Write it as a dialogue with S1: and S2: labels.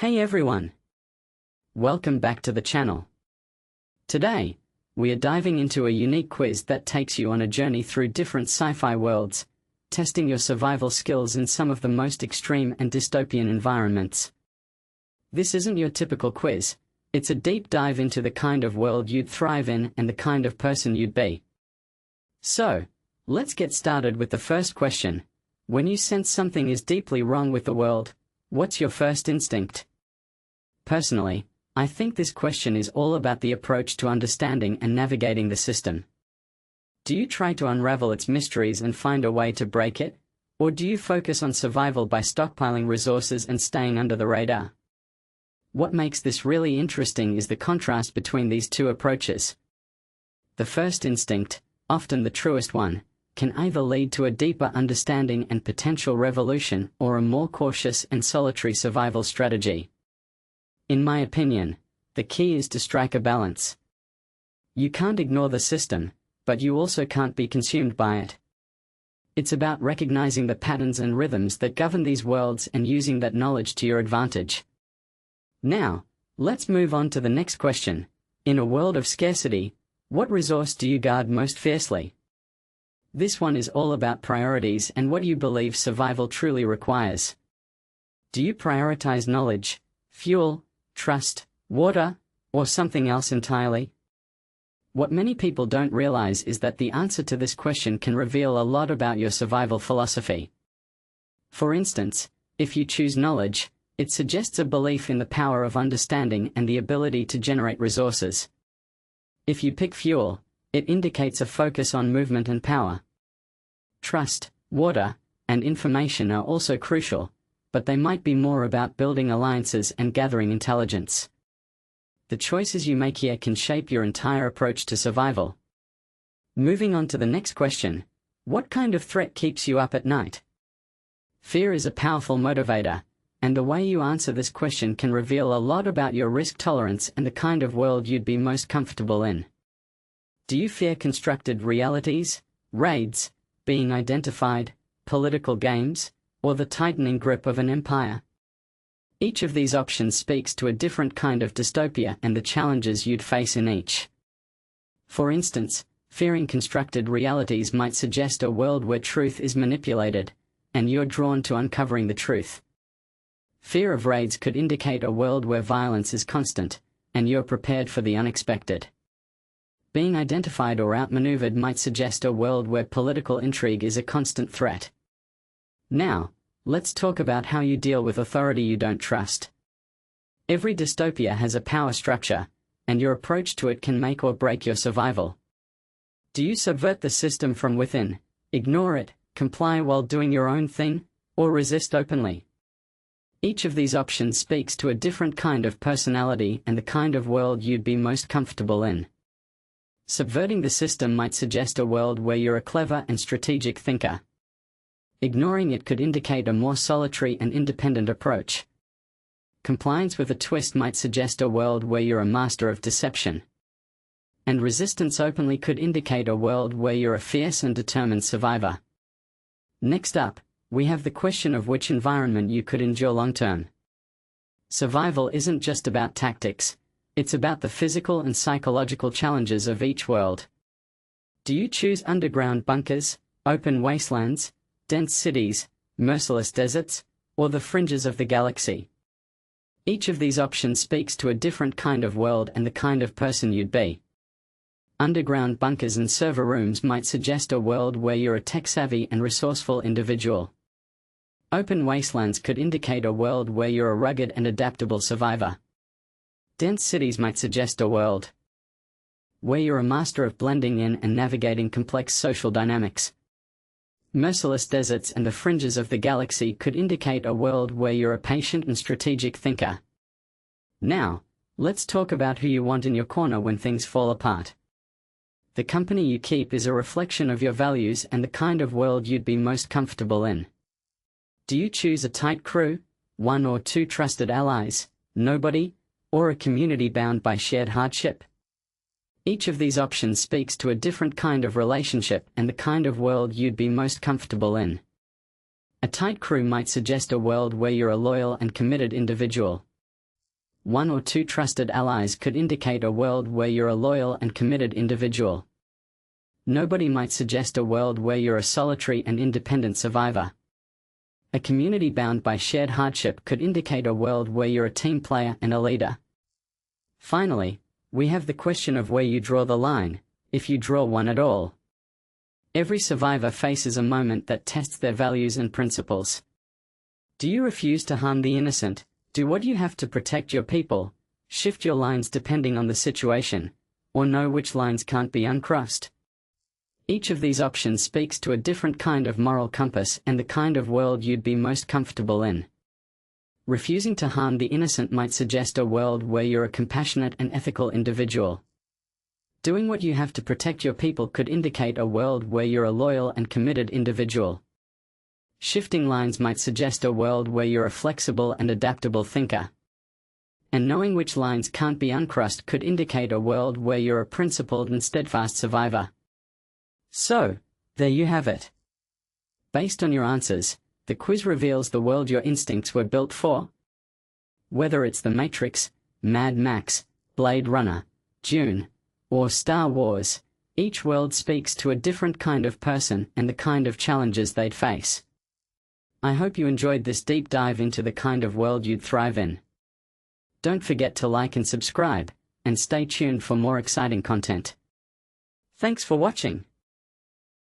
S1: Hey everyone! Welcome back to the channel. Today, we are diving into a unique quiz that takes you on a journey through different sci-fi worlds, testing your survival skills in some of the most extreme and dystopian environments. This isn't your typical quiz, it's a deep dive into the kind of world you'd thrive in and the kind of person you'd be. So, let's get started with the first question. When you sense something is deeply wrong with the world, what's your first instinct? Personally, I think this question is all about the approach to understanding and navigating the system. Do you try to unravel its mysteries and find a way to break it? Or do you focus on survival by stockpiling resources and staying under the radar? What makes this really interesting is the contrast between these two approaches. The first instinct, often the truest one, can either lead to a deeper understanding and potential revolution or a more cautious and solitary survival strategy. In my opinion, the key is to strike a balance. You can't ignore the system, but you also can't be consumed by it. It's about recognizing the patterns and rhythms that govern these worlds and using that knowledge to your advantage. Now, let's move on to the next question. In a world of scarcity, what resource do you guard most fiercely? This one is all about priorities and what you believe survival truly requires. Do you prioritize knowledge, fuel, trust, water, or something else entirely? What many people don't realize is that the answer to this question can reveal a lot about your survival philosophy. For instance, if you choose knowledge, it suggests a belief in the power of understanding and the ability to generate resources. If you pick fuel, it indicates a focus on movement and power. Trust, water, and information are also crucial, but they might be more about building alliances and gathering intelligence. The choices you make here can shape your entire approach to survival. Moving on to the next question, what kind of threat keeps you up at night? Fear is a powerful motivator, and the way you answer this question can reveal a lot about your risk tolerance and the kind of world you'd be most comfortable in. Do you fear constructed realities, raids, being identified, political games, or the tightening grip of an empire? Each of these options speaks to a different kind of dystopia and the challenges you'd face in each. For instance, fearing constructed realities might suggest a world where truth is manipulated, and you're drawn to uncovering the truth. Fear of raids could indicate a world where violence is constant, and you're prepared for the unexpected. Being identified or outmaneuvered might suggest a world where political intrigue is a constant threat. Now, let's talk about how you deal with authority you don't trust. Every dystopia has a power structure, and your approach to it can make or break your survival. Do you subvert the system from within, ignore it, comply while doing your own thing, or resist openly? Each of these options speaks to a different kind of personality and the kind of world you'd be most comfortable in. Subverting the system might suggest a world where you're a clever and strategic thinker. Ignoring it could indicate a more solitary and independent approach. Compliance with a twist might suggest a world where you're a master of deception. And resistance openly could indicate a world where you're a fierce and determined survivor. Next up, we have the question of which environment you could endure long-term. Survival isn't just about tactics, it's about the physical and psychological challenges of each world. Do you choose underground bunkers, open wastelands, dense cities, merciless deserts, or the fringes of the galaxy? Each of these options speaks to a different kind of world and the kind of person you'd be. Underground bunkers and server rooms might suggest a world where you're a tech-savvy and resourceful individual. Open wastelands could indicate a world where you're a rugged and adaptable survivor. Dense cities might suggest a world where you're a master of blending in and navigating complex social dynamics. Merciless deserts and the fringes of the galaxy could indicate a world where you're a patient and strategic thinker. Now, let's talk about who you want in your corner when things fall apart. The company you keep is a reflection of your values and the kind of world you'd be most comfortable in. Do you choose a tight crew, one or two trusted allies, nobody, or a community bound by shared hardship? Each of these options speaks to a different kind of relationship and the kind of world you'd be most comfortable in. A tight crew might suggest a world where you're a loyal and committed individual. one or two trusted allies could indicate a world where you're a loyal and committed individual. Nobody might suggest a world where you're a solitary and independent survivor. A community bound by shared hardship could indicate a world where you're a team player and a leader. Finally, we have the question of where you draw the line, if you draw one at all. Every survivor faces a moment that tests their values and principles. Do you refuse to harm the innocent, do what you have to protect your people, shift your lines depending on the situation, or know which lines can't be uncrossed? Each of these options speaks to a different kind of moral compass and the kind of world you'd be most comfortable in. Refusing to harm the innocent might suggest a world where you're a compassionate and ethical individual. Doing what you have to protect your people could indicate a world where you're a loyal and committed individual. Shifting lines might suggest a world where you're a flexible and adaptable thinker. And knowing which lines can't be uncrossed could indicate a world where you're a principled and steadfast survivor. So, there you have it. Based on your answers, the quiz reveals the world your instincts were built for. Whether it's The Matrix, Mad Max, Blade Runner, Dune, or Star Wars, each world speaks to a different kind of person and the kind of challenges they'd face. I hope you enjoyed this deep dive into the kind of world you'd thrive in. Don't forget to like and subscribe, and stay tuned for more exciting content. Thanks for watching.